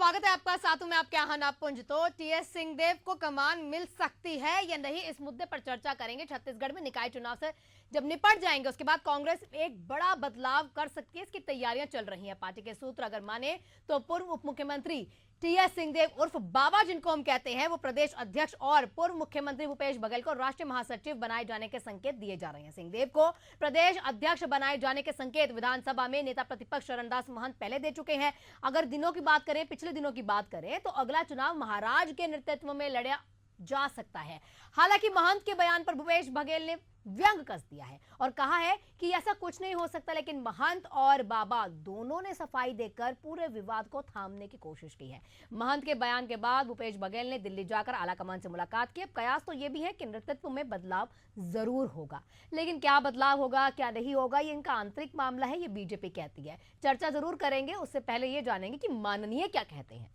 स्वागत है आपका, साथ में आपके यहाँ नापुंज। तो टीएस सिंहदेव को कमान मिल सकती है या नहीं, इस मुद्दे पर चर्चा करेंगे। छत्तीसगढ़ में निकाय चुनाव से जब निपट जाएंगे उसके बाद कांग्रेस एक बड़ा बदलाव कर सकती है, इसकी तैयारियां चल रही हैं। पार्टी के सूत्र अगर माने तो पूर्व उप मुख्यमंत्री टीएस सिंहदेव उर्फ बाबा जिनको हम कहते हैं, वो प्रदेश अध्यक्ष और पूर्व मुख्यमंत्री भूपेश बघेल को राष्ट्रीय महासचिव बनाए जाने के संकेत दिए जा रहे हैं। सिंहदेव को प्रदेश अध्यक्ष बनाए जाने के संकेत विधानसभा में नेता प्रतिपक्ष चरणदास महंत पहले दे चुके हैं। अगर दिनों की बात करें, पिछले दिनों की बात करें, तो अगला चुनाव महाराज के नेतृत्व में लड़ा जा सकता है। हालांकि महंत के बयान पर भूपेश बघेल ने व्यंग कस दिया है और कहा है कि ऐसा कुछ नहीं हो सकता, लेकिन महंत और बाबा दोनों ने सफाई देकर पूरे विवाद को थामने की कोशिश की है। महंत के बयान के बाद भूपेश बघेल ने दिल्ली जाकर आलाकमान से मुलाकात की। अब कयास तो यह भी है कि नेतृत्व में बदलाव जरूर होगा, लेकिन क्या बदलाव होगा क्या नहीं होगा, ये इनका आंतरिक मामला है, ये बीजेपी कहती है। चर्चा जरूर करेंगे, उससे पहले ये जानेंगे कि माननीय क्या कहते हैं।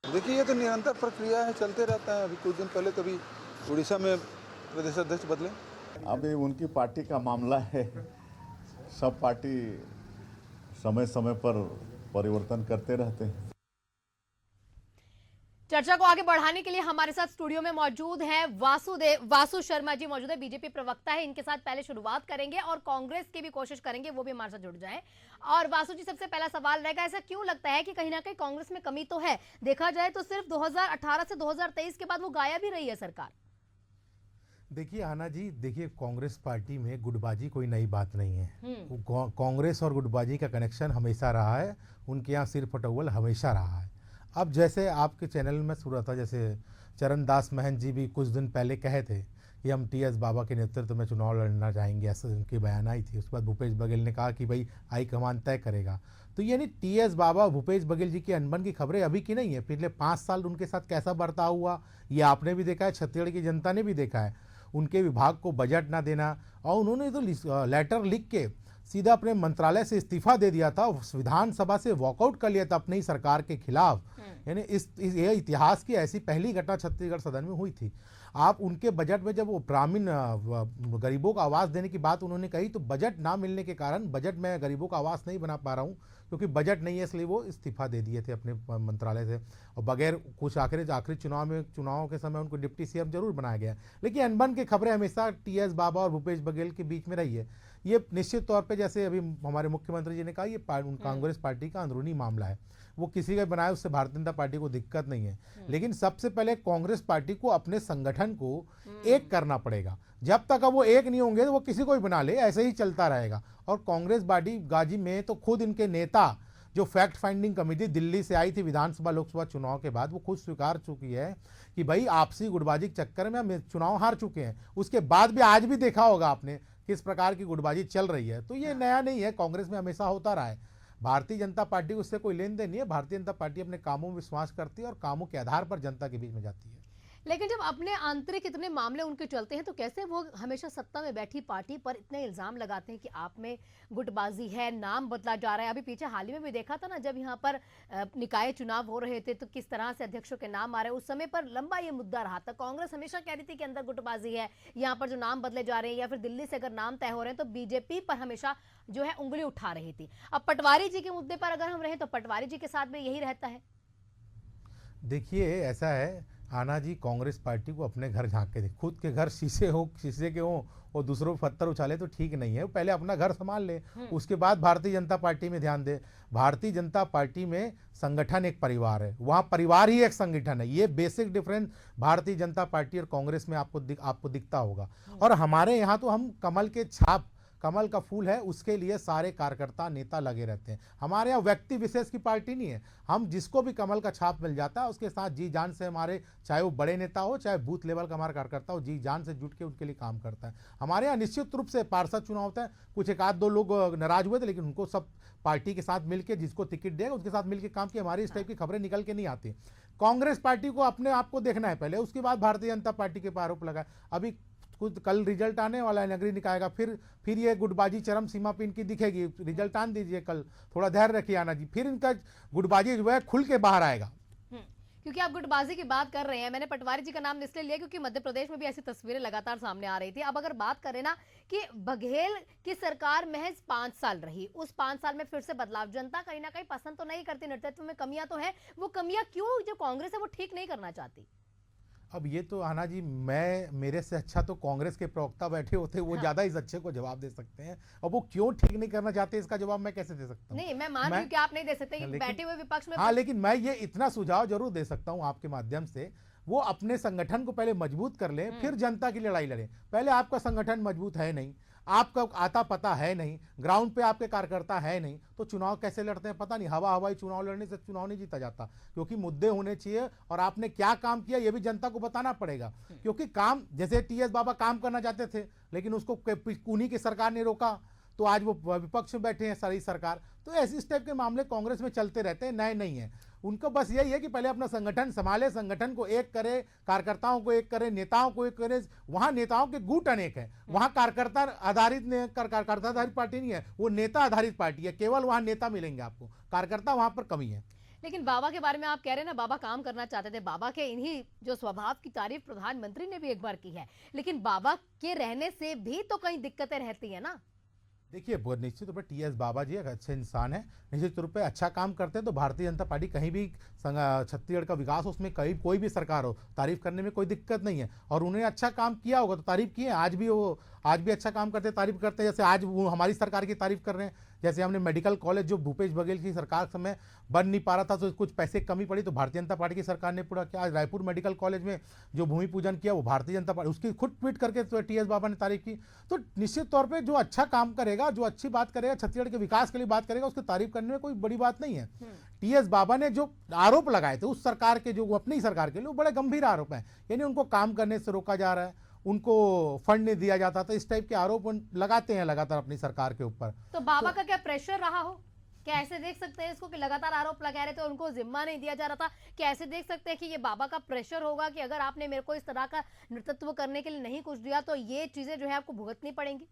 देखिए, ये तो निरंतर प्रक्रिया है, चलते रहता है। अभी कुछ दिन पहले कभी उड़ीसा में प्रदेश अध्यक्ष बदले। अभी उनकी पार्टी का मामला है, सब पार्टी समय समय पर परिवर्तन करते रहते हैं। चर्चा को आगे बढ़ाने के लिए हमारे साथ स्टूडियो में मौजूद हैं वासु शर्मा जी मौजूद है, बीजेपी प्रवक्ता है। इनके साथ पहले शुरुआत करेंगे और कांग्रेस की भी कोशिश करेंगे वो भी हमारे साथ जुड़ जाएं। और वासु जी, सबसे पहला सवाल रहेगा, ऐसा क्यों लगता है कि कहीं ना कहीं कांग्रेस में कमी तो है? देखा जाए तो सिर्फ 2018 से 2023 के बाद वो गायब ही रही है सरकार। देखिए आना जी, देखिए कांग्रेस पार्टी में गुटबाजी कोई नई बात नहीं है। कांग्रेस और गुटबाजी का कनेक्शन हमेशा रहा है, उनके यहाँ सिर फटौल हमेशा रहा है। अब जैसे आपके चैनल में सुना था, जैसे चरणदास महंत जी भी कुछ दिन पहले कहे थे कि हम टीएस बाबा के नेतृत्व में चुनाव लड़ना चाहेंगे, ऐसे उनकी बयान आई थी। उसके बाद भूपेश बघेल ने कहा कि भाई हाईकमान तय करेगा। तो यानी टीएस बाबा भूपेश बघेल जी की अनबन की खबरें अभी की नहीं है, पिछले 5 साल उनके साथ कैसा बर्ताव हुआ ये आपने भी देखा है, छत्तीसगढ़ की जनता ने भी देखा है। उनके विभाग को बजट ना देना, और उन्होंने तो लेटर लिख के सीधा अपने मंत्रालय से इस्तीफा दे दिया था, विधानसभा से वॉकआउट कर लिया था अपनी ही सरकार के खिलाफ। यानी ये इतिहास की ऐसी पहली घटना छत्तीसगढ़ सदन में हुई थी। आप उनके बजट में जब वो ग्रामीण गरीबों को आवास देने की बात उन्होंने कही, तो बजट ना मिलने के कारण बजट में गरीबों का आवास नहीं बना पा रहा हूँ क्योंकि बजट नहीं है, इसलिए वो इस्तीफा दे दिए थे अपने मंत्रालय से। और बगैर कुछ आखिरी चुनावों के समय उनको डिप्टी सीएम जरूर बनाया गया। लेकिन अनबन की खबरें हमेशा टीएस बाबा और भूपेश बघेल के बीच में रही है। ये निश्चित तौर पे, जैसे अभी हमारे मुख्यमंत्री जी ने कहा, ये कांग्रेस पार्टी का अंदरूनी मामला है। वो किसी का बनाए, उससे भारतीय जनता पार्टी को दिक्कत नहीं है। लेकिन सबसे पहले कांग्रेस पार्टी को अपने संगठन को एक करना पड़ेगा। जब तक अब वो एक नहीं होंगे तो वो किसी को भी बना ले, ऐसे ही चलता रहेगा। और कांग्रेस पार्टी गाजी में तो खुद इनके नेता, जो फैक्ट फाइंडिंग कमेटी दिल्ली से आई थी विधानसभा लोकसभा चुनाव के बाद, वो खुद स्वीकार चुकी है कि भाई आपसी गुटबाजी के चक्कर में हम चुनाव हार चुके हैं। उसके बाद भी आज भी देखा होगा आपने किस प्रकार की गुटबाजी चल रही है। तो ये नया नहीं है, कांग्रेस में हमेशा होता रहा है। भारतीय जनता पार्टी को उससे कोई लेन देन नहीं है। भारतीय जनता पार्टी अपने कामों में विश्वास करती है और कामों के आधार पर जनता के बीच में जाती है। लेकिन जब अपने आंतरिक इतने मामले उनके चलते हैं, तो कैसे वो हमेशा सत्ता में बैठी पार्टी पर इतने इल्जाम लगाते हैं कि आप में गुटबाजी है, नाम बदला जा रहा है? अभी पीछे हाल ही में भी देखा था ना, जब यहाँ पर निकाय चुनाव हो रहे थे तो किस तरह से अध्यक्षों के नाम आ रहे हैं। उस समय पर लंबा ये मुद्दा रहा था। कांग्रेस हमेशा कह रही थी कि अंदर गुटबाजी है, यहाँ पर जो नाम बदले जा रहे हैं, या फिर दिल्ली से अगर नाम तय हो रहे हैं तो बीजेपी पर हमेशा जो है उंगली उठा रही थी। अब पटवारी जी के मुद्दे पर अगर हम रहे तो पटवारी जी के साथ में यही रहता है। देखिए ऐसा है आना जी, कांग्रेस पार्टी को अपने घर झांक के देख। खुद के घर शीशे के हो और दूसरों पर पत्थर उछाले तो ठीक नहीं है। पहले अपना घर संभाल ले, उसके बाद भारतीय जनता पार्टी में ध्यान दे। भारतीय जनता पार्टी में संगठन एक परिवार है, वहाँ परिवार ही एक संगठन है। ये basic difference Bharatiya Janata party और कांग्रेस में आपको दिखता होगा। और हमारे यहाँ तो हम कमल का फूल है, उसके लिए सारे कार्यकर्ता नेता लगे रहते हैं। हमारे यहाँ व्यक्ति विशेष की पार्टी नहीं है। हम जिसको भी कमल का छाप मिल जाता है उसके साथ जी जान से हमारे, चाहे वो बड़े नेता हो चाहे बूथ लेवल का हमारा कार्यकर्ता हो, जी जान से जुट के उनके लिए काम करता है। हमारे यहाँ निश्चित रूप से पार्षद चुनाव होता है, कुछ एक आध दो लोग नाराज हुए थे, लेकिन उनको सब पार्टी के साथ मिलकर, जिसको टिकट देगा उसके साथ मिलकर काम किया। हमारी इस टाइप की खबरें निकल के नहीं आती। कांग्रेस पार्टी को अपने आप को देखना है पहले, उसके बाद भारतीय जनता पार्टी के आरोप लगाए। अभी कुछ कल रिजल्ट आने वाला है नगरीय निकाय का, फिर ये गुटबाजी चरम सीमा पे इनकी दिखेगी। रिजल्ट आने दीजिए कल, थोड़ा धैर्य रखिए आना जी, फिर इनका गुटबाजी जो है खुल के बाहर आएगा। क्योंकि आप गुटबाजी की बात कर रहे हैं, मैंने पटवारी जी का नाम इसलिए लिया क्योंकि मध्य प्रदेश में भी ऐसी तस्वीरें लगातार सामने आ रही थी। अब अगर बात करें ना कि बघेल की सरकार महज 5 साल रही, उस 5 साल में फिर से बदलाव, जनता कहीं ना कहीं पसंद तो नहीं करती, नेतृत्व में कमियां तो है, वो कमियां क्यों जो कांग्रेस है वो ठीक नहीं करना चाहती? अब ये तो आना जी, मेरे से अच्छा तो कांग्रेस के प्रवक्ता बैठे होते, वो ज्यादा इस अच्छे को जवाब दे सकते हैं। अब वो क्यों ठीक नहीं करना चाहते, इसका जवाब मैं कैसे दे सकता हूँ? नहीं, मैं मान रही हूं कि आप नहीं दे सकते, बैठे हुए विपक्ष में। हाँ, लेकिन मैं ये इतना सुझाव जरूर दे सकता हूँ आपके माध्यम से, वो अपने संगठन को पहले मजबूत कर लें, फिर जनता की लड़ाई लड़ें। पहले आपका संगठन मजबूत है नहीं, आपका आता पता है नहीं, ग्राउंड पे आपके कार्यकर्ता है नहीं, तो चुनाव कैसे लड़ते हैं पता नहीं। हवाई चुनाव लड़ने से चुनाव नहीं जीता जाता, क्योंकि मुद्दे होने चाहिए और आपने क्या काम किया ये भी जनता को बताना पड़ेगा। क्योंकि काम, जैसे टीएस बाबा काम करना चाहते थे लेकिन उसको उन्हीं की सरकार ने रोका, तो आज वो विपक्ष में बैठे हैं सारी सरकार। तो ऐसे इस टाइप के मामले कांग्रेस में चलते रहते हैं, नए नहीं है। उनको बस यही है कि पहले अपना संगठन संभाले, संगठन को एक करे, कार्यकर्ताओं को एक करे, नेताओं को एक करे। वहां नेताओं के गुट अनेक है, वहां कार्यकर्ता आधारित कार्यकर्ता आधारित पार्टी नहीं है, वो नेता आधारित पार्टी है। केवल वहां नेता मिलेंगे आपको, कार्यकर्ता वहां पर कमी है। लेकिन बाबा के बारे में आप कह रहे हैं ना, बाबा काम करना चाहते थे, बाबा के इन्हीं जो स्वभाव की तारीफ प्रधानमंत्री ने भी एक बार की है, लेकिन बाबा के रहने से भी तो कई दिक्कतें रहती है ना। देखिए, बहुत निश्चित रूप से टीएस बाबा जी एक अच्छे इंसान है, निश्चित रूप से अच्छा काम करते हैं। तो भारतीय जनता पार्टी कहीं भी छत्तीसगढ़ का विकास हो, उसमें कहीं कोई भी सरकार हो, तारीफ करने में कोई दिक्कत नहीं है। और उन्होंने अच्छा काम किया होगा तो तारीफ की है, आज भी अच्छा काम करते, तारीफ करते हैं। जैसे आज वो हमारी सरकार की तारीफ कर रहे हैं, जैसे हमने मेडिकल कॉलेज जो भूपेश बघेल की सरकार समय बन नहीं पा रहा था, तो कुछ पैसे कमी पड़ी, तो भारतीय जनता पार्टी की सरकार ने पूरा किया। आज रायपुर मेडिकल कॉलेज में जो भूमि पूजन किया वो भारतीय जनता पार्टी, उसकी खुद ट्वीट करके तो टीएस बाबा ने तारीफ की। तो निश्चित तौर पर जो अच्छा काम करेगा, जो अच्छी बात करेगा, छत्तीसगढ़ के विकास के लिए बात करेगा, उसकी तारीफ करने में कोई बड़ी बात नहीं है। टीएस बाबा ने जो आरोप लगाए थे उस सरकार के, जो अपनी सरकार के लिए, वो बड़े गंभीर आरोप हैं। यानी उनको काम करने से रोका जा रहा है, उनको फंड नहीं दिया जाता था, इस टाइप के आरोप लगाते हैं लगातार अपनी सरकार के ऊपर। तो बाबा का क्या प्रेशर रहा हो? क्या ऐसे देख सकते हैं इसको कि लगातार आरोप लगा रहे थे, उनको जिम्मा नहीं दिया जा रहा था? क्या ऐसे देख सकते हैं कि ये बाबा का प्रेशर होगा कि अगर आपने मेरे को इस तरह का नेतृत्व करने के लिए नहीं कुछ दिया तो ये चीजें जो है आपको भुगतनी पड़ेंगी?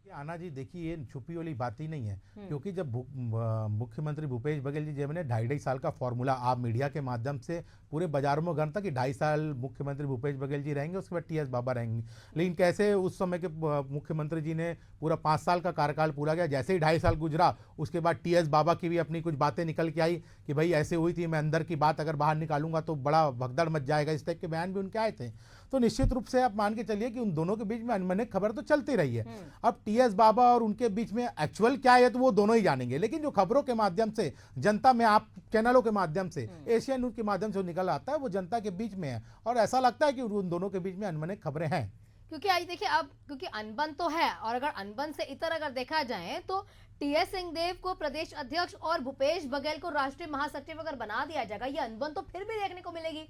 आना जी, देखिए, ये छुपी वाली बात ही नहीं है, क्योंकि जब मुख्यमंत्री भूपेश बघेल जी जब ने 2.5 साल का फॉर्मूला आप मीडिया के माध्यम से पूरे बाजारों में गन था कि 2.5 साल मुख्यमंत्री भूपेश बघेल जी रहेंगे, उसके बाद टीएस बाबा रहेंगे। लेकिन कैसे उस समय के मुख्यमंत्री जी ने पूरा 5 साल का कार्यकाल पूरा किया, जैसे ही 2.5 साल गुजरा उसके बाद टीएस बाबा की भी अपनी कुछ बातें निकल के आई कि भाई ऐसे हुई थी, मैं अंदर की बात अगर बाहर निकालूंगा तो बड़ा भगदड़ मच जाएगा, इस टाइप के बयान भी उनके आए थे। तो निश्चित रूप से आप मान के चलिए कि उन दोनों के बीच में अनबने खबर तो चलती रही है। अब टीएस बाबा और उनके बीच में एक्चुअल क्या है तो वो दोनों ही जानेंगे, लेकिन जो खबरों के माध्यम से जनता में, आप चैनलों के माध्यम से, एशिया न्यूज के माध्यम से निकल आता है, वो जनता के बीच में है और ऐसा लगता है कि उन दोनों के बीच में अनबने खबरें हैं। क्योंकि आज देखिए, अब क्योंकि अनबन तो है, और अगर अनबन से इतर अगर देखा जाए तो टीएस सिंहदेव को प्रदेश अध्यक्ष और भूपेश बघेल को राष्ट्रीय महासचिव अगर बना दिया जाएगा, ये अनबन तो फिर भी देखने को मिलेगी।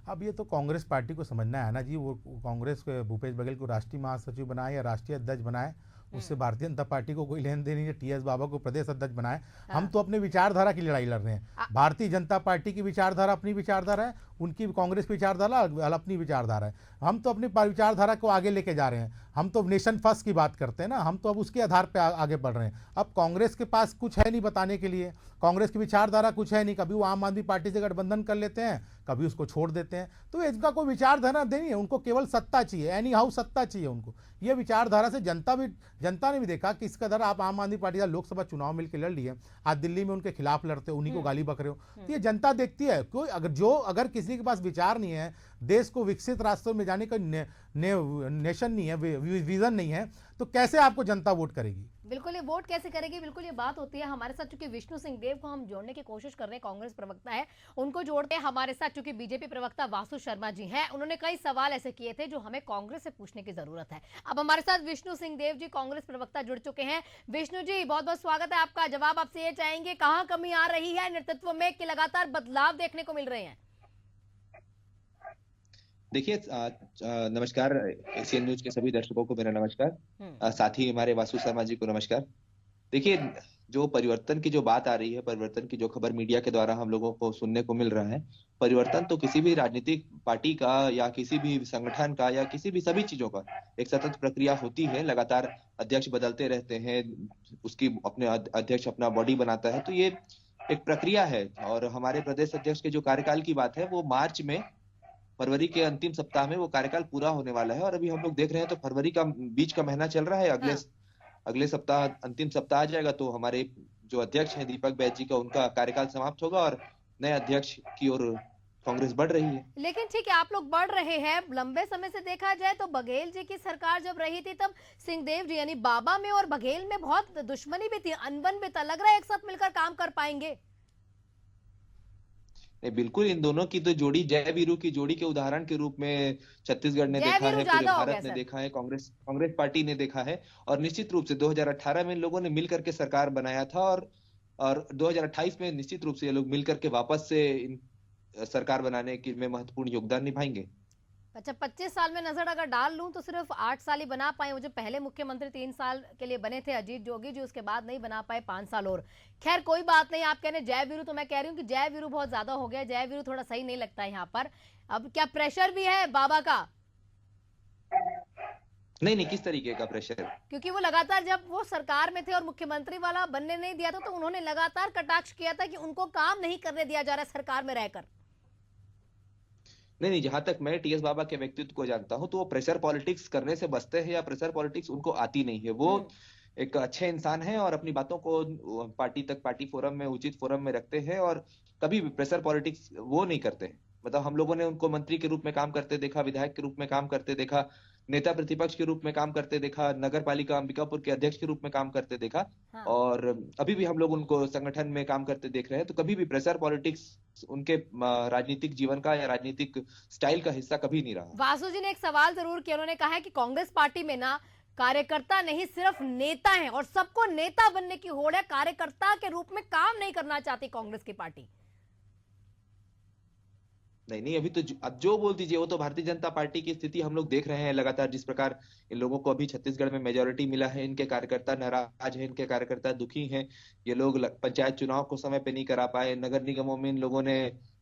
अब ये तो कांग्रेस पार्टी को समझना है ना जी, वो कांग्रेस को भूपेश बघेल को राष्ट्रीय महासचिव बनाए या राष्ट्रीय अध्यक्ष बनाए, उससे भारतीय जनता पार्टी को कोई लेन देन नहीं है। टीएस बाबा को प्रदेश अध्यक्ष बनाए, हम तो अपने विचारधारा की लड़ाई लड़ रहे हैं। भारतीय जनता पार्टी की विचारधारा अपनी विचारधारा है, उनकी कांग्रेस की विचारधारा अपनी विचारधारा है। हम तो अपनी विचारधारा को आगे लेके जा रहे हैं, हम तो नेशन फर्स्ट की बात करते हैं ना, हम तो अब उसके आधार पर आगे बढ़ रहे हैं। अब कांग्रेस के पास कुछ है नहीं बताने के लिए, कांग्रेस की विचारधारा कुछ है नहीं, कभी वो आम आदमी पार्टी से गठबंधन कर लेते हैं, कभी उसको छोड़ देते हैं। तो इसका कोई विचारधारा नहीं है, उनको केवल सत्ता चाहिए, एनी हाउ सत्ता चाहिए उनको। ये विचारधारा से जनता ने भी देखा कि इसका दर आप आम आदमी पार्टी का लोकसभा चुनाव मिलकर लड़ लिए, आज दिल्ली में उनके खिलाफ लड़ते हो, उन्हीं को गाली बक रहे हो, तो ये जनता देखती है। कोई अगर किसी के पास विचार नहीं है, देश को विकसित रास्ते में जाने का नेशन नहीं है, विजन नहीं है, तो कैसे आपको जनता वोट करेगी? बिल्कुल, ये वोट कैसे करेगी, बिल्कुल ये बात होती है। हमारे साथ चूंकि विष्णु सिंहदेव को हम जोड़ने की कोशिश कर रहे हैं, कांग्रेस प्रवक्ता है, उनको जोड़ते हैं हमारे साथ चूंकि बीजेपी प्रवक्ता वासु शर्मा जी हैं। उन्होंने कई सवाल ऐसे किए थे जो हमें कांग्रेस से पूछने की जरूरत है। अब हमारे साथ विष्णु सिंहदेव जी कांग्रेस प्रवक्ता जुड़ चुके हैं। विष्णु जी, बहुत बहुत स्वागत है आपका। जवाब आपसे ये चाहेंगे, कहां कमी आ रही है नेतृत्व में कि लगातार बदलाव देखने को मिल रहे हैं? देखिए, नमस्कार एशियन न्यूज के सभी दर्शकों को मेरा नमस्कार, साथ ही हमारे वासु शर्मा जी को नमस्कार। देखिए, जो परिवर्तन की जो बात आ रही है, परिवर्तन की जो खबर मीडिया के द्वारा हम लोगों को सुनने को मिल रहा है, परिवर्तन तो किसी भी राजनीतिक पार्टी का या किसी भी संगठन का या किसी भी सभी चीजों का एक सतत प्रक्रिया होती है। लगातार अध्यक्ष बदलते रहते हैं, उसकी अपने अध्यक्ष अपना बॉडी बनाता है, तो ये एक प्रक्रिया है। और हमारे प्रदेश अध्यक्ष के जो कार्यकाल की बात है वो मार्च में, फरवरी के अंतिम सप्ताह में वो कार्यकाल पूरा होने वाला है। और अभी हम लोग देख रहे हैं तो फरवरी का बीच का महीना चल रहा है, हाँ। अगले सप्ताह अंतिम सप्ताह आ जाएगा तो हमारे जो अध्यक्ष हैं दीपक बैज जी का, उनका कार्यकाल समाप्त होगा और नए अध्यक्ष की ओर कांग्रेस बढ़ रही है। लेकिन ठीक है, आप लोग बढ़ रहे हैं। लंबे समय से देखा जाए तो बघेल जी की सरकार जब रही थी तब सिंहदेव जी यानी बाबा में और बघेल में बहुत दुश्मनी भी थी, अनबन भी था। लग रहा है एक साथ मिलकर काम कर पाएंगे। नहीं, बिल्कुल इन दोनों की तो जोड़ी जय वीरू की जोड़ी के उदाहरण के रूप में छत्तीसगढ़ ने जय देखा वीरू है, पूरे ज्यादा हो गया भारत ने सर। देखा है, कांग्रेस पार्टी ने देखा है। और निश्चित रूप से 2018 में इन लोगों ने मिलकर के सरकार बनाया था और 2028 में निश्चित रूप से ये लोग मिलकर के वापस से सरकार बनाने की में महत्वपूर्ण योगदान निभाएंगे। अच्छा, 25 साल में नजर अगर डाल लूं तो सिर्फ 8 साल ही बना पाए। वो जो पहले मुख्यमंत्री 3 साल के लिए बने थे अजीत जोगी जी, उसके बाद नहीं बना पाए 5 साल और। खैर कोई बात नहीं, आप कह रहे हैं जय वीरू, तो मैं कह रही हूँ कि जय वीरू बहुत ज्यादा हो गया। जय वीरू थोड़ा सही नहीं लगता है यहाँ पर। अब क्या प्रेशर भी है बाबा का? नहीं, किस तरीके का प्रेशर? क्योंकि वो लगातार जब वो सरकार में थे और मुख्यमंत्री वाला बनने नहीं दिया था तो उन्होंने लगातार कटाक्ष किया था कि उनको काम नहीं करने दिया जा रहा है सरकार में रहकर। नहीं, जहां तक मैं टीएस बाबा के व्यक्तित्व को जानता हूं तो वो प्रेशर पॉलिटिक्स करने से बचते हैं या प्रेशर पॉलिटिक्स उनको आती नहीं है। वो एक अच्छे इंसान हैं और अपनी बातों को पार्टी फोरम में, उचित फोरम में रखते हैं और कभी भी प्रेशर पॉलिटिक्स वो नहीं करते हैं। मतलब हम लोगों ने उनको मंत्री के रूप में काम करते देखा, विधायक के रूप में काम करते देखा, नेता प्रतिपक्ष के रूप में काम करते देखा, नगर पालिका अंबिकापुर के अध्यक्ष के रूप में काम करते देखा। हाँ। और अभी भी हम लोग उनको संगठन में काम करते देख रहे हैं। तो कभी भी प्रेशर पॉलिटिक्स उनके राजनीतिक जीवन का या राजनीतिक स्टाइल का हिस्सा कभी नहीं रहा। वासु जी ने एक सवाल जरूर किया। उन्होंने कहा है कि कांग्रेस पार्टी में ना कार्यकर्ता नहीं सिर्फ नेता हैं और सबको नेता बनने की होड़ है, कार्यकर्ता के रूप में काम नहीं करना चाहती कांग्रेस की पार्टी। नहीं, अभी तो अब जो बोल दीजिए, वो तो भारतीय जनता पार्टी की स्थिति हम लोग देख रहे हैं लगातार। जिस प्रकार इन लोगों को अभी छत्तीसगढ़ में मेजोरिटी मिला है, इनके कार्यकर्ता नाराज हैं, इनके कार्यकर्ता दुखी हैं। ये लोग पंचायत चुनाव को समय पे नहीं करा पाए, नगर निगमों में इन लोगों ने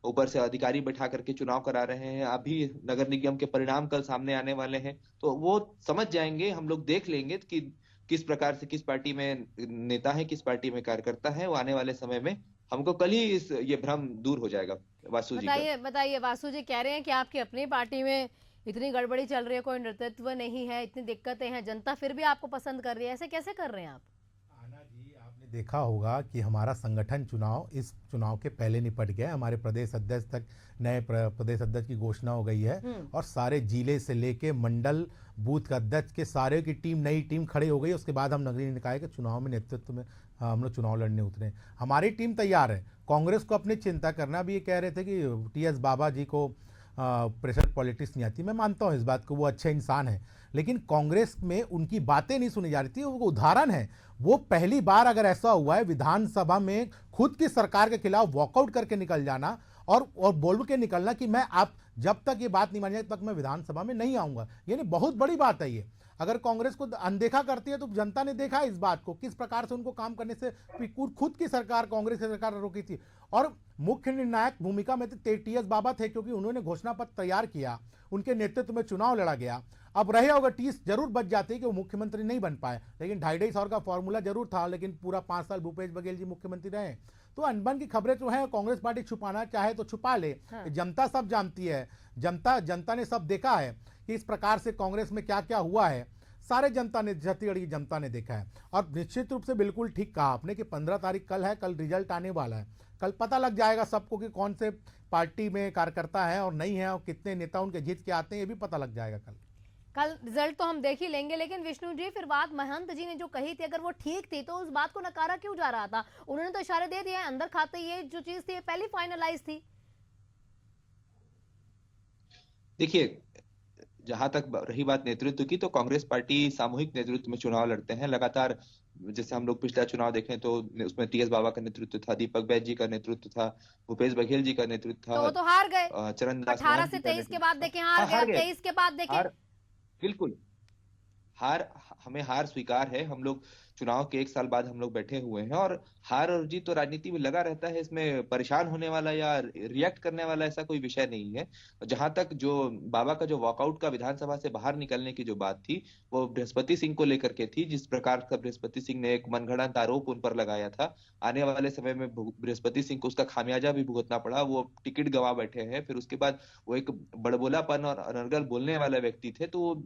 ऊपर से अधिकारी बैठा करके चुनाव करा रहे हैं। अभी नगर निगम के परिणाम कल सामने आने वाले हैं तो वो समझ जाएंगे, हम लोग देख लेंगे कि किस प्रकार से किस पार्टी में नेता है, किस पार्टी में कार्यकर्ता है। वो आने वाले समय में हमको कल ही ये भ्रम दूर हो जाएगा। वासु जी बताइए वासु जी कह रहे हैं कि आपकी अपनी पार्टी में इतनी गड़बड़ी चल रही है, कोई नेतृत्व नहीं है, इतनी दिक्कतें हैं, जनता फिर भी आपको पसंद कर रही है। ऐसे कैसे कर रहे हैं आप? आना जी, आपने देखा होगा कि हमारा संगठन चुनाव इस चुनाव के पहले निपट गया। हमारे प्रदेश अध्यक्ष तक नए प्रदेश अध्यक्ष की घोषणा हो गई है और सारे जिले से लेके मंडल बूथ का अध्यक्ष के सारे की टीम, नई टीम खड़ी हो गई। उसके बाद हम नगरीय निकाय के चुनाव में नेतृत्व में हम लोग चुनाव लड़ने उतरे। हमारी टीम तैयार है। कांग्रेस को अपनी चिंता करना भी ये कह रहे थे कि टीएस बाबा जी को प्रेशर पॉलिटिक्स नहीं आती। मैं मानता हूँ इस बात को, वो अच्छे इंसान है, लेकिन कांग्रेस में उनकी बातें नहीं सुनी जा रही थी। वो उदाहरण है, वो पहली बार अगर ऐसा हुआ है विधानसभा में खुद की सरकार के खिलाफ वॉकआउट करके निकल जाना और बोल के निकलना कि मैं आप जब तक ये बात नहीं मानी तब तक मैं विधानसभा में नहीं आऊंगा। यानी बहुत बड़ी बात है ये। अगर कांग्रेस को अनदेखा करती है तो जनता ने देखा इस बात को, किस प्रकार से उनको काम करने से खुद की सरकार, कांग्रेस की सरकार रोकी थी। और मुख्य निर्णायक भूमिका में टीएस बाबा थे क्योंकि उन्होंने घोषणा पत्र तैयार किया, उनके नेतृत्व में चुनाव लड़ा गया। अब रहे होगा टीएस जरूर बच जाते कि वो मुख्यमंत्री नहीं बन पाए, लेकिन 2.5 का फॉर्मूला जरूर था। लेकिन पूरा 5 साल भूपेश बघेल जी मुख्यमंत्री रहे। तो अनबन की खबरें जो हैं कांग्रेस पार्टी छुपाना चाहे तो छुपा ले। जनता सब जानती है, जनता ने सब देखा है कि इस प्रकार से कांग्रेस में क्या क्या हुआ है। सारे जनता ने, छत्तीसगढ़ की जनता ने देखा है। और निश्चित रूप से बिल्कुल ठीक कहा आपने कि 15 तारीख कल है, कल रिजल्ट आने वाला है। कल पता लग जाएगा सबको कि कौन से पार्टी में कार्यकर्ता है और नहीं है और कितने नेता उनके जीत के आते हैं, ये भी पता लग जाएगा कल रिजल्ट तो हम देख ही लेंगे। लेकिन विष्णु जी, फिर बात महंत जी ने जो कही थी, अगर वो ठीक थी तो उस बात को नकारा क्यों जा रहा था? उन्होंने तो इशारे दे दिए अंदर खाते ये जो चीज थी पहले फाइनलाइज थी। देखिए, जहां तक रही बात नेतृत्व की, तो कांग्रेस पार्टी सामूहिक नेतृत्व में चुनाव लड़ते हैं लगातार। जैसे हम लोग पिछला चुनाव देखें तो उसमें टीएस बाबा का नेतृत्व था, दीपक बैज जी का नेतृत्व था, भूपेश बघेल जी का नेतृत्व था। तो वो तो हार गए। चरणदास 18 से 23 के बाद देखें हार गए, 23 के बाद देखें। बिल्कुल हमें हार स्वीकार है। हम लोग चुनाव के 1 साल बाद हम लोग बैठे हुए हैं, और हार और जीत तो राजनीति में लगा रहता है। इसमें परेशान होने वाला या रिएक्ट करने वाला ऐसा कोई विषय नहीं है। जहां तक जो बाबा का जो वॉकआउट का विधानसभा से बाहर निकलने की जो बात थी, वो बृहस्पति सिंह को लेकर के थी। जिस प्रकार का बृहस्पति सिंह ने एक मनगढ़ंत आरोप उन पर लगाया था, आने वाले समय में बृहस्पति सिंह को उसका खामियाजा भी भुगतना पड़ा। वो टिकट गंवा बैठे हैं। फिर उसके बाद वो एक बड़बोलापन और अनर्गल बोलने वाले व्यक्ति थे, तो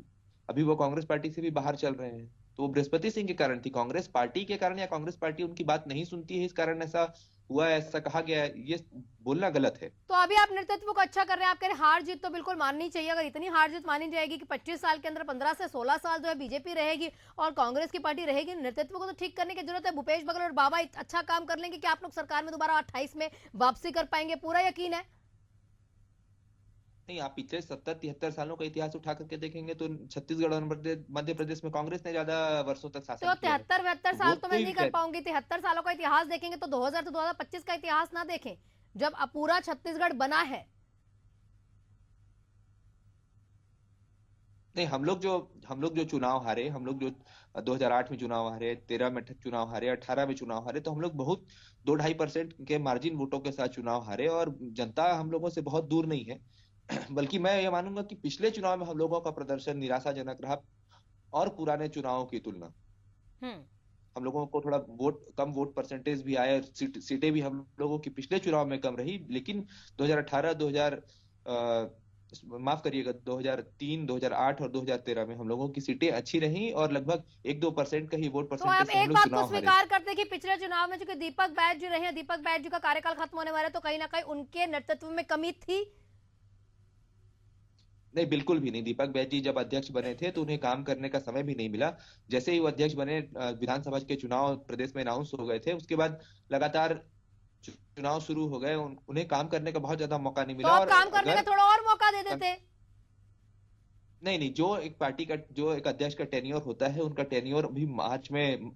अभी वो कांग्रेस पार्टी से भी बाहर चल रहे हैं। तो वो बृहस्पति सिंह के कारण थी, कांग्रेस पार्टी के कारण, या कांग्रेस पार्टी उनकी बात नहीं सुनती है इस कारण ऐसा हुआ है, ऐसा कहा गया है, ये बोलना गलत है। तो अभी आप नेतृत्व को अच्छा कर रहे हैं, आप कह रहे हैं हार जीत तो बिल्कुल माननी चाहिए। अगर इतनी हार जीत मानी जाएगी कि 25 साल के अंदर 15 से 16 साल जो है बीजेपी रहेगी और कांग्रेस की पार्टी रहेगी, नेतृत्व को तो ठीक करने की जरूरत है। भूपेश बघेल और बाबा अच्छा काम कर लेंगे कि आप लोग सरकार में दोबारा 28 में वापसी कर पाएंगे, पूरा यकीन है? नहीं, आप पिछले 70-73 सालों का इतिहास उठा करके देखेंगे तो छत्तीसगढ़ और मध्य प्रदेश में कांग्रेस ने ज्यादा वर्षों तक शासन तो किया है। 73-72 साल तो मैं कोई नहीं कर पाऊंगी। 73 सालों का इतिहास देखेंगे तो 2000 से 2025 का इतिहास ना देखें, जब अब पूरा छत्तीसगढ़ बना है। नहीं, हम लोग जो चुनाव हारे, हम लोग जो 2008 में चुनाव हारे, 13 में चुनाव हारे, 18 में चुनाव हारे, तो हम लोग बहुत 2-2.5% के मार्जिन वोटों के साथ चुनाव हारे, और जनता हम लोगों से बहुत दूर नहीं है। बल्कि मैं ये मानूंगा कि पिछले चुनाव में हम लोगों का प्रदर्शन निराशाजनक रहा, और पुराने चुनावों की तुलना हम लोगों को थोड़ा कम वोट परसेंटेज भी आया, सीटें भी हम लोगों की पिछले चुनाव में कम रही। लेकिन 2018, माफ करिएगा, 2003, 2008 और 2013 में हम लोगों की सीटें अच्छी रही, और लगभग 1-2% का ही वोट तो आप परसेंटेज से हम एक लोग बात को चुनाव हारे। स्वीकार करते हैं कि पिछले चुनाव में चूंकि दीपक बैज जी रहे हैं, दीपक बैज जी का कार्यकाल खत्म होने वाला है, तो कहीं ना कहीं उनके नेतृत्व में कमी थी? नहीं, बिल्कुल भी नहीं। दीपक बैज जी जब अध्यक्ष बने थे तो उन्हें काम करने का समय भी नहीं मिला। जैसे ही वो अध्यक्ष बने, विधानसभा के चुनाव प्रदेश में अनाउंस हो गए थे, उसके बाद लगातार चुनाव शुरू हो गए, उन्हें काम करने का बहुत ज्यादा मौका नहीं तो मिला। आप और काम करने का अगर थोड़ा और मौका दे देते। नहीं, जो एक पार्टी का, जो एक अध्यक्ष का टेन्योर होता है, उनका टेन्योर भी मार्च में,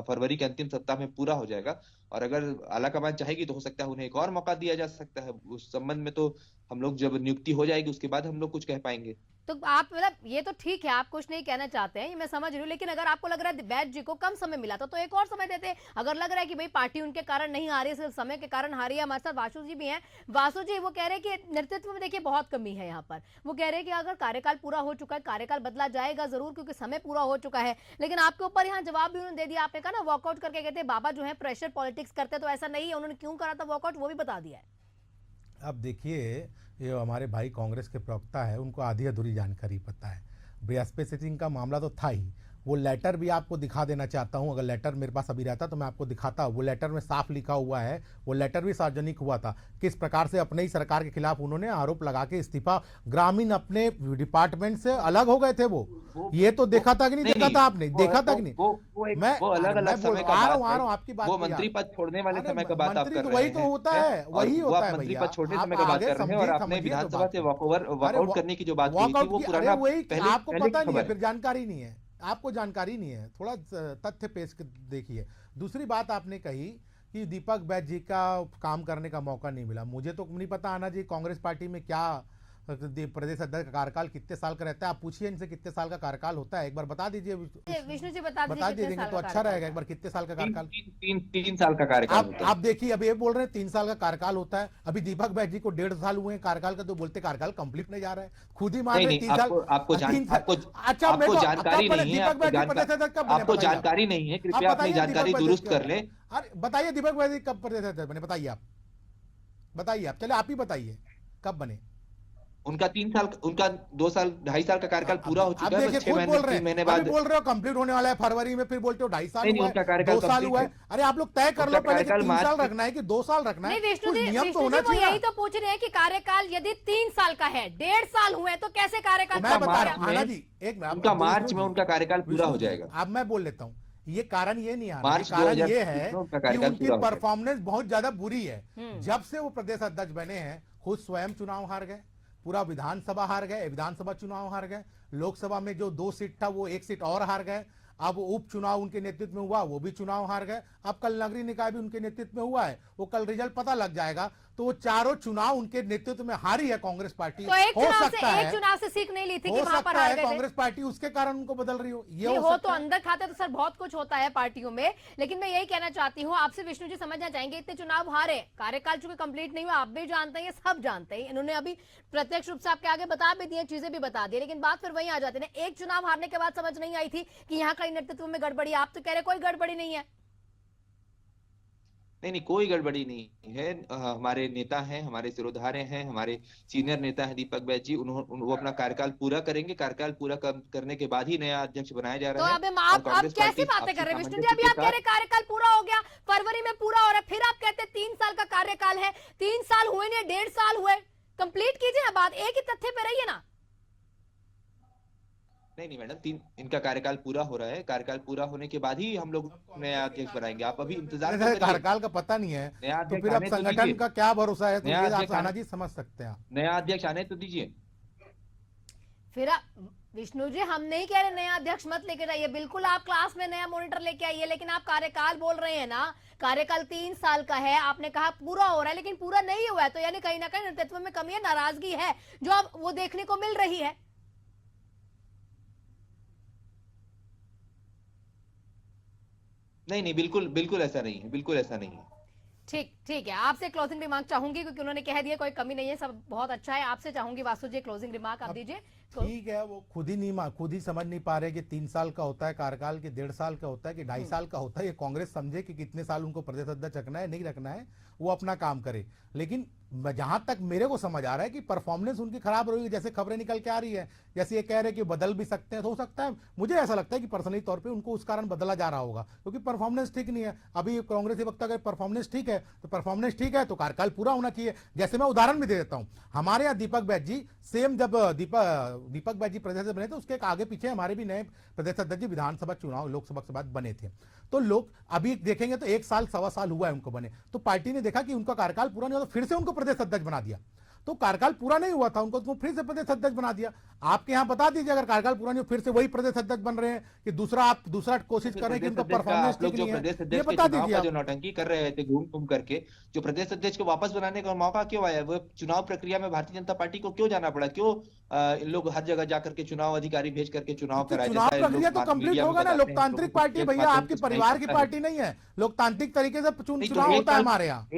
फरवरी के अंतिम सप्ताह में पूरा हो जाएगा। और अगर आलाकमान चाहेगी तो हो सकता है उन्हें एक और मौका दिया जा सकता है। उस संबंध में तो हम लोग, जब नियुक्ति हो जाएगी उसके बाद हम लोग कुछ कह पाएंगे। तो आप मतलब ये तो ठीक है, आप कुछ नहीं कहना चाहते हैं, ये मैं समझ रही हूँ, लेकिन अगर आपको लग रहा है बैज जी को कम समय मिला था तो एक और समय देते। अगर लग रहा है कि भाई पार्टी उनके कारण नहीं हारी, सिर्फ समय के कारण हारी है। हमारे साथ वासु जी भी हैं। वासु जी, वो कह रहे हैं कि नेतृत्व में देखिए बहुत कमी है यहाँ पर। वो कह रहे हैं कि अगर कार्यकाल पूरा हो चुका है, कार्यकाल बदला जाएगा जरूर क्योंकि समय पूरा हो चुका है, लेकिन आपके ऊपर यहाँ जवाब भी उन्होंने दे दिया। आपने कहा ना वॉकआउट करके कहते बाबा जो है प्रेशर पॉलिटिक्स करते, तो ऐसा नहीं है। उन्होंने क्यों करा था वॉकआउट वो भी बता दिया है। अब देखिए, ये हमारे भाई कांग्रेस के प्रवक्ता है, उनको आधी अधूरी जानकारी पता है। बृहस्पति सिंह का मामला तो था ही। वो लेटर भी आपको दिखा देना चाहता हूँ, अगर लेटर मेरे पास अभी रहता तो मैं आपको दिखाता हूँ। वो लेटर में साफ लिखा हुआ है, वो लेटर भी सार्वजनिक हुआ था, किस प्रकार से अपने ही सरकार के खिलाफ उन्होंने आरोप लगा के इस्तीफा, ग्रामीण अपने डिपार्टमेंट से अलग हो गए थे। वो ये तो देखा था कि नहीं देखा था आपने? देखा था कि नहीं? मैं अलग-अलग समय का आ बात रहा हूँ आपकी बात। वो मंत्री पद छोड़ने वाले समय का बात आप कर रहे हैं। वही तो होता है, वही होता है मंत्री भैया। पद छोड़ने समय का बात कर रहे हैं, और आपने विधानसभा से वॉकआउट करने की जो बात की थी वो पुराना, पहले आपको पता नहीं है, खबर फिर जानकारी नहीं है, आपको जानकारी नहीं है। थोड़ा तथ्य पेश देखिए। दूसरी बात आपने कही कि दीपक बैज जी का काम करने का मौका नहीं मिला। मुझे तो नहीं पता आना जी कांग्रेस पार्टी में क्या प्रदेश अध्यक्ष का कार्यकाल कितने साल का रहता है। आप पूछिए इनसे कितने साल का कार्यकाल होता है, एक बार बता दीजिए। विष्णु जी बता दीजिए तो अच्छा रहेगा। एक बार कितने साल का कार्यकाल? 3 साल का कार्यकाल। आप देखिए, अब ये बोल रहे हैं 3 साल का कार्यकाल होता है। अभी दीपक बैज जी को 1.5 साल हुए हैं कार्यकाल का, तो बोलते कार्यकाल कंप्लीट नहीं जा रहा है। खुद ही मान रहे 3 साल। आपको जानकारी नहीं है, आपको जानकारी नहीं है, कृपया अपनी जानकारी दुरुस्त कर ले। अरे बताइए दीपक बैज जी कब प्रदेश अध्यक्ष बने? बताइए आप, चले आप ही बताइए कब बने। उनका 3 साल, उनका 2 साल 2.5 साल का कार्यकाल पूरा हो चुका है। 6 महीने बाद बोल रहे हो कंप्लीट होने वाला है फरवरी में, फिर बोलते हो 2.5 साल हुआ है, 2 साल हुआ है। अरे आप लोग तय कर लो पहले कि 3 साल रखना है कि 2 साल रखना है। नियम तो होना चाहिए। यही तो पूछ रहे हैं कि कार्यकाल यदि 3 साल का है, 1.5 साल हुए तो कैसे कार्यकाल? मैं बता रहा हूँ आना जी, एक उनका मार्च में उनका कार्यकाल पूरा हो जाएगा। अब मैं बोल लेता हूँ, ये कारण ये नहीं आ रहा, कारण ये है कि उनकी परफॉर्मेंस बहुत ज्यादा बुरी है। जब से वो प्रदेश अध्यक्ष बने हैं, खुद स्वयं चुनाव हार गए, पूरा विधानसभा हार गए, विधानसभा चुनाव हार गए, लोकसभा में जो 2 सीट था वो 1 सीट और हार गए। अब उपचुनाव उनके नेतृत्व में हुआ, वो भी चुनाव हार गए। अब कल नगरीय निकाय भी उनके नेतृत्व में हुआ है, वो कल रिजल्ट पता लग जाएगा। तो वो चारों चुनाव उनके नेतृत्व में हारी है कांग्रेस पार्टी। तो एक हो सकता है, चुनाव से सीख नहीं ली थी कि हो वहां पर सकता हार है गए थे। कांग्रेस पार्टी उसके कारण उनको बदल रही हो, ये नहीं हो हो सकता तो है। अंदर खाते तो सर बहुत कुछ होता है पार्टियों में, लेकिन मैं यही कहना चाहती हूँ आपसे विष्णु जी, समझना चाहेंगे इतने चुनाव हारे, कार्यकाल चूंकि कंप्लीट नहीं हुआ, आप भी जानते हैं, ये सब जानते हैं, इन्होंने अभी प्रत्यक्ष रूप से आपके आगे बता भी दिए, चीजें भी बता दी, लेकिन बात फिर वहीं आ जाती है ना, एक चुनाव हारने के बाद समझ नहीं आई थी कि यहाँ का नेतृत्व में गड़बड़ी। आप तो कह रहे कोई गड़बड़ी नहीं है। नहीं, कोई गड़बड़ी नहीं है। हमारे नेता हैं, हमारे सिरोधार्य हैं, हमारे सीनियर नेता हैं दीपक बैज जी, वो अपना कार्यकाल पूरा करेंगे। कार्यकाल पूरा करने के बाद ही नया अध्यक्ष बनाया जा तो रहा है। अब आप कैसी बातें कर रहे हैं विष्णु जी? अभी आप कह रहे कार्यकाल पूरा हो गया, फरवरी में पूरा हो रहा है, फिर आप कहते हैं 3 साल का कार्यकाल है। 3 साल हुए नहीं, 1.5 साल हुए, कंप्लीट कीजिए ना बात, एक ही तथ्य पे रहिए ना। नहीं मैडम, इनका कार्यकाल पूरा हो रहा है। कार्यकाल पूरा होने के बाद ही हम लोग नया अध्यक्ष बनाएंगे। आप अभी इंतजार करिए। कार्यकाल का पता नहीं है नया तो अध्यक्ष फिर अब आने तो संगठन दीजिए। का क्या भरोसा है, तो नया ये अध्यक्ष आप जी समझ सकते हैं। नया अध्यक्ष आने तो दीजिए। फिर विष्णु जी, हम नहीं कह रहे नया अध्यक्ष मत लेके जाइए, बिल्कुल आप क्लास में नया मॉनिटर लेके आइए, लेकिन आप कार्यकाल बोल रहे हैं ना, कार्यकाल 3 साल का है, आपने कहा पूरा हो रहा है, लेकिन पूरा नहीं हुआ है, तो यानी कहीं ना कहीं नेतृत्व में कमी है, नाराजगी है, जो अब वो देखने को मिल रही है। नहीं, बिल्कुल ऐसा नहीं है, बिल्कुल ऐसा नहीं है। ठीक है, आपसे क्लोजिंग रिमार्क चाहूंगी क्योंकि उन्होंने कह दिया कोई कमी नहीं है, सब बहुत अच्छा है। आपसे चाहूंगी वासु जी क्लोजिंग रिमार्क आप दीजिए। ठीक है, वो खुद ही समझ नहीं पा रहे कि 3 साल का होता है कार्यकाल, कि 1.5 साल का होता है, कि 2.5 साल का होता है। ये कांग्रेस समझे कि कितने साल उनको प्रदेश अध्यक्ष रखना है, नहीं रखना है, वो अपना काम करे। लेकिन जहां तक मेरे को समझ आ रहा है कि परफॉर्मेंस उनकी खराब रही है, जैसे खबरें निकल के आ रही है, जैसे ये कह रहे हैं कि बदल भी सकते हैं, तो हो सकता है, मुझे ऐसा लगता है कि पर्सनली तौर पे उनको उस कारण बदला जा रहा होगा, क्योंकि परफॉर्मेंस ठीक नहीं है। अभी कांग्रेस के वक्त अगर परफॉर्मेंस ठीक है तो परफॉर्मेंस ठीक है तो कार्यकाल पूरा होना चाहिए। जैसे मैं उदाहरण भी दे देता हूं, हमारे यहाँ दीपक बैज जी सेम, जब दीपक बैज जी प्रदेश बने थे, उसके आगे पीछे हमारे भी नए प्रदेश अध्यक्ष जी विधानसभा चुनाव, लोकसभा के बाद बने थे। तो लोग अभी देखेंगे तो 1 साल 1.25 साल हुआ है उनको बने, तो पार्टी ने देखा कि उनका कार्यकाल पूरा नहीं हुआ, तो फिर से उनको प्रदेश अध्यक्ष बना दिया। तो कार्यकाल पूरा नहीं हुआ था उनको, तो फिर से प्रदेश अध्यक्ष बना दिया। आपके यहाँ बता दीजिए, अगर कार्यकाल पूरा नहीं हो फिर से वही प्रदेश अध्यक्ष बन रहे हैं कि दूसरा कोशिश कर रहे हैं कि उनका परफॉर्मेंस ठीक नहीं है, ये बता दीजिए। जो नौटंकी कर रहे थे घूम करके, जो प्रदेश अध्यक्ष को वापस बनाने का मौका क्यों आया? वो चुनाव प्रक्रिया में भारतीय जनता पार्टी को क्यों जाना पड़ा? क्यों इन लोग हर जगह जाकर के चुनाव अधिकारी भेज करके चुनाव कराए? चुनाव प्रक्रिया तो कंप्लीट होगा ना, लोकतांत्रिक पार्टी भैया, आपके परिवार की पार्टी नहीं है। लोकतांत्रिक तरीके से चुनाव होता है हमारे यहाँ,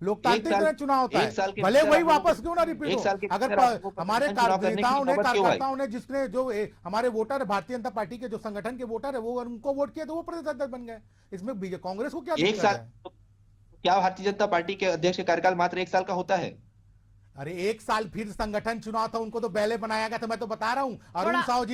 लोकतांत्रिक चुनाव होता है, भले वही वापस क्यों ना रिपीट हो। अगर हमारे कार्यकर्ताओं ने जिसने जो हमारे वोटर भारतीय जनता पार्टी के जो संगठन के वोटर है वो उनको वोट किया तो वो प्रदेश अध्यक्ष बन गए। इसमें कांग्रेस को क्या दिक्कत है? क्या भारतीय जनता पार्टी के अध्यक्ष का कार्यकाल मात्र 1 साल का होता है? अरे 1 साल फिर संगठन चुनाव था, उनको तो पहले बनाया गया था। मैं तो बता रहा हूं, अरुण साहू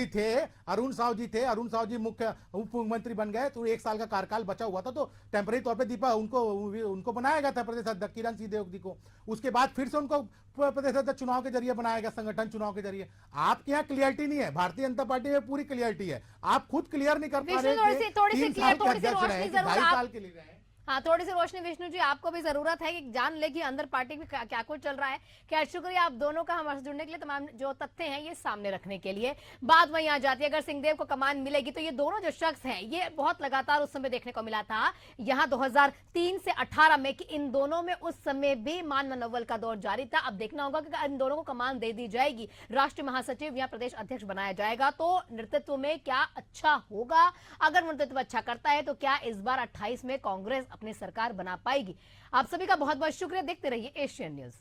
जी मुख्य उप मुख्यमंत्री बन गए तो 1 साल का कार्यकाल बचा हुआ था, तो टेम्पररी तौर पे दीपा उनको बनाया गया था प्रदेश अध्यक्ष किरण सिंह जी को। उसके बाद फिर से उनको प्रदेश अध्यक्ष चुनाव के जरिए बनाया गया, संगठन चुनाव के जरिए। आपके यहाँ क्लियरिटी नहीं है, भारतीय जनता पार्टी में पूरी क्लियरिटी है, आप खुद क्लियर नहीं कर पा रहे। 3 साल के अध्यक्ष रहे, 2.5 साल के लिए रहे। हाँ, थोड़ी सी रोशनी विष्णु जी आपको भी जरूरत है कि जान ले कि अंदर पार्टी में क्या कुछ चल रहा है। खैर, शुक्रिया आप दोनों का हमारे जुड़ने के लिए, तमाम जो तथ्य हैं ये सामने रखने के लिए। बात वहीं आ जाती है, अगर सिंहदेव को कमान मिलेगी तो ये दोनों जो शख्स हैं, ये बहुत लगातार उस समय देखने को मिला था यहाँ 2003 से 18 में कि इन दोनों में उस समय भी मान मनोबल का दौर जारी था। अब देखना होगा कि इन दोनों को कमान दे दी जाएगी, राष्ट्रीय महासचिव या प्रदेश अध्यक्ष बनाया जाएगा, तो नेतृत्व में क्या अच्छा होगा। अगर नेतृत्व अच्छा करता है तो क्या इस बार 28 में कांग्रेस अपनी सरकार बना पाएगी। आप सभी का बहुत बहुत शुक्रिया। देखते रहिए एशियन न्यूज।